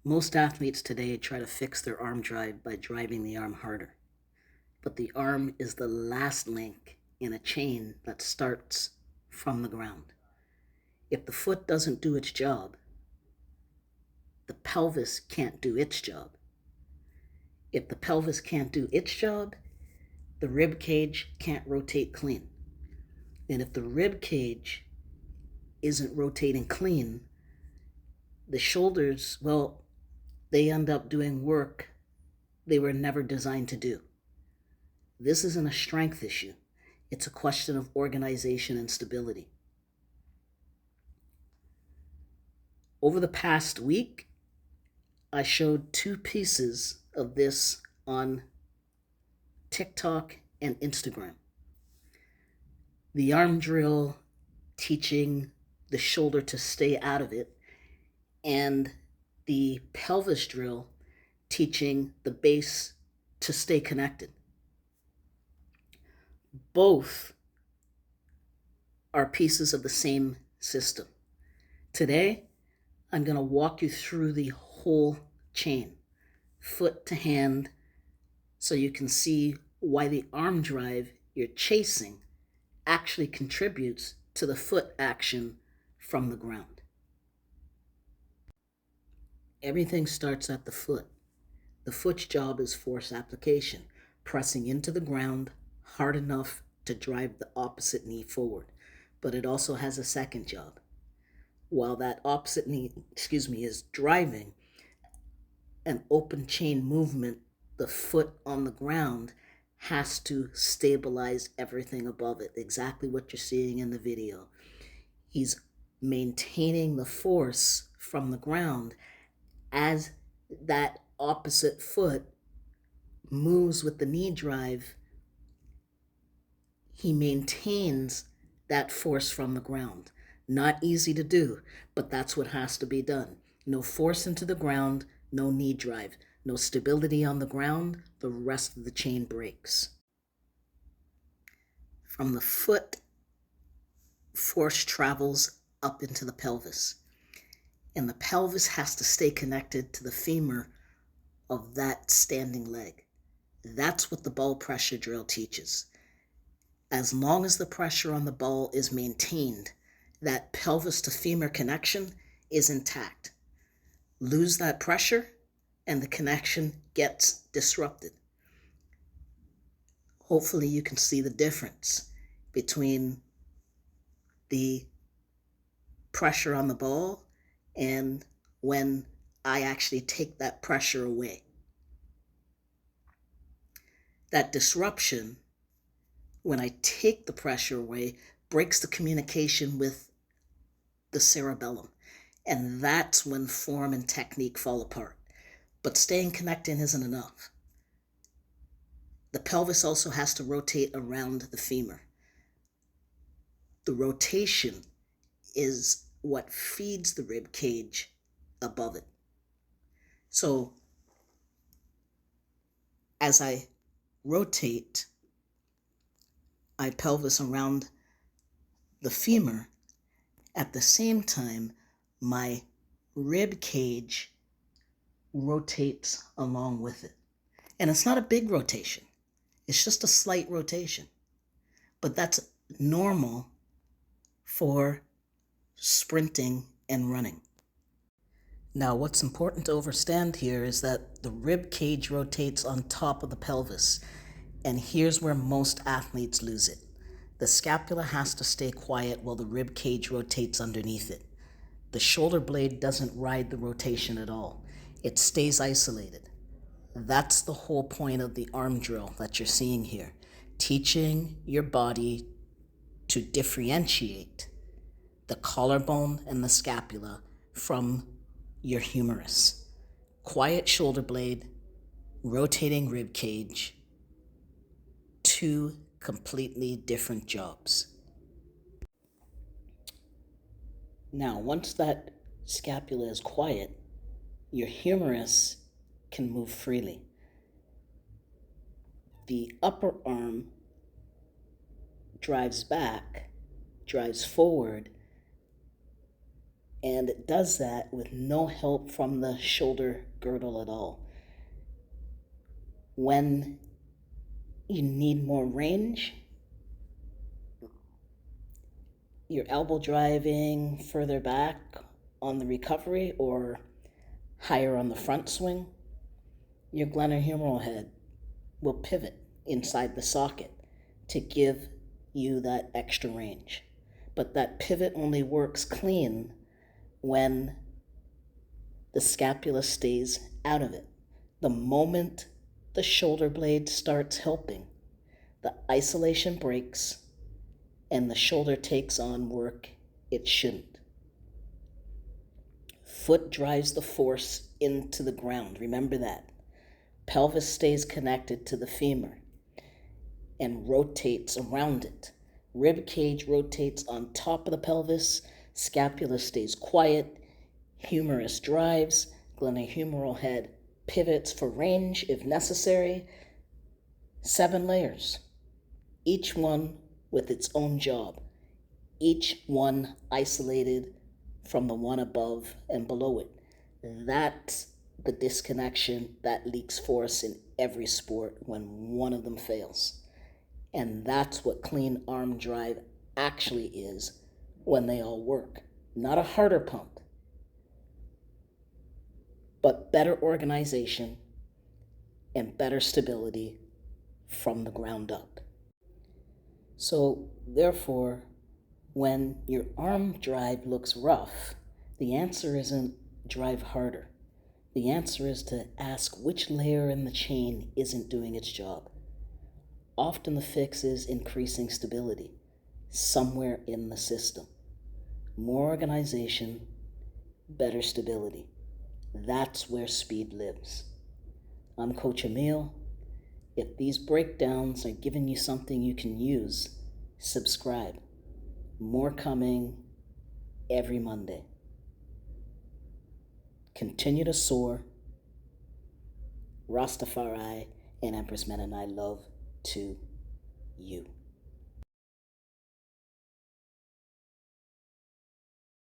Most athletes today try to fix their arm drive by driving the arm harder. But the arm is the last link in a chain that starts from the ground. If the foot doesn't do its job, the pelvis can't do its job. If the pelvis can't do its job, the rib cage can't rotate clean. And if the rib cage isn't rotating clean, the shoulders, well, they end up doing work they were never designed to do. This isn't a strength issue. It's a question of organization and stability. Over the past week, I showed 2 pieces of this on TikTok and Instagram. The arm drill teaching the shoulder to stay out of it, and the pelvis drill teaching the base to stay connected. Both are pieces of the same system. Today, I'm going to walk you through the whole chain, foot to hand, so you can see why the arm drive you're chasing actually contributes to the foot action from the ground. Everything starts at the foot. The foot's job is force application, pressing into the ground hard enough to drive the opposite knee forward. But it also has a second job. While that opposite knee, is driving an open chain movement, the foot on the ground has to stabilize everything above it, exactly what you're seeing in the video. He's maintaining the force from the ground as that opposite foot moves with the knee drive. He maintains that force from the ground. Not easy to do, but that's what has to be done. No force into the ground, no knee drive, no stability on the ground, the rest of the chain breaks. From the foot, force travels up into the pelvis, and the pelvis has to stay connected to the femur of that standing leg. That's what the ball pressure drill teaches. As long as the pressure on the ball is maintained, that pelvis to femur connection is intact. Lose that pressure, and the connection gets disrupted. Hopefully you can see the difference between the pressure on the ball and when I actually take that pressure away. That disruption, when I take the pressure away, breaks the communication with the cerebellum. And that's when form and technique fall apart. But staying connected isn't enough. The pelvis also has to rotate around the femur. The rotation is what feeds the rib cage above it. So as I rotate my pelvis around the femur, at the same time, my rib cage rotates along with it. And it's not a big rotation. It's just a slight rotation. But that's normal for sprinting and running. Now, what's important to understand here is that the rib cage rotates on top of the pelvis. And here's where most athletes lose it. The scapula has to stay quiet while the rib cage rotates underneath it. The shoulder blade doesn't ride the rotation at all. It stays isolated. That's the whole point of the arm drill that you're seeing here. Teaching your body to differentiate the collarbone and the scapula from your humerus. Quiet shoulder blade, rotating rib cage, 2 completely different jobs. Now, once that scapula is quiet, your humerus can move freely. The upper arm drives back, drives forward, And it does that with no help from the shoulder girdle at all. When you need more range, you're elbow driving further back on the recovery or higher on the front swing, your glenohumeral head will pivot inside the socket to give you that extra range. But that pivot only works clean when the scapula stays out of it. The moment the shoulder blade starts helping, the isolation breaks and the shoulder takes on work it shouldn't. Foot drives the force into the ground. Remember that. Pelvis stays connected to the femur and rotates around it. Rib cage rotates on top of the pelvis. Scapula stays quiet. Humerus drives. Glenohumeral head pivots for range if necessary. 7 layers, each one with its own job, each one isolated from the one above and below it. That's the disconnection that leaks force in every sport when one of them fails. And that's what clean arm drive actually is when they all work. Not a harder pump, but better organization and better stability from the ground up. So therefore, when your arm drive looks rough, the answer isn't drive harder. The answer is to ask which layer in the chain isn't doing its job. Often the fix is increasing stability somewhere in the system. More organization, better stability. That's where speed lives. I'm Coach Emil. If these breakdowns are giving you something you can use, subscribe. More coming every Monday. Continue to soar. Rastafari and Empress Mennonite love to you.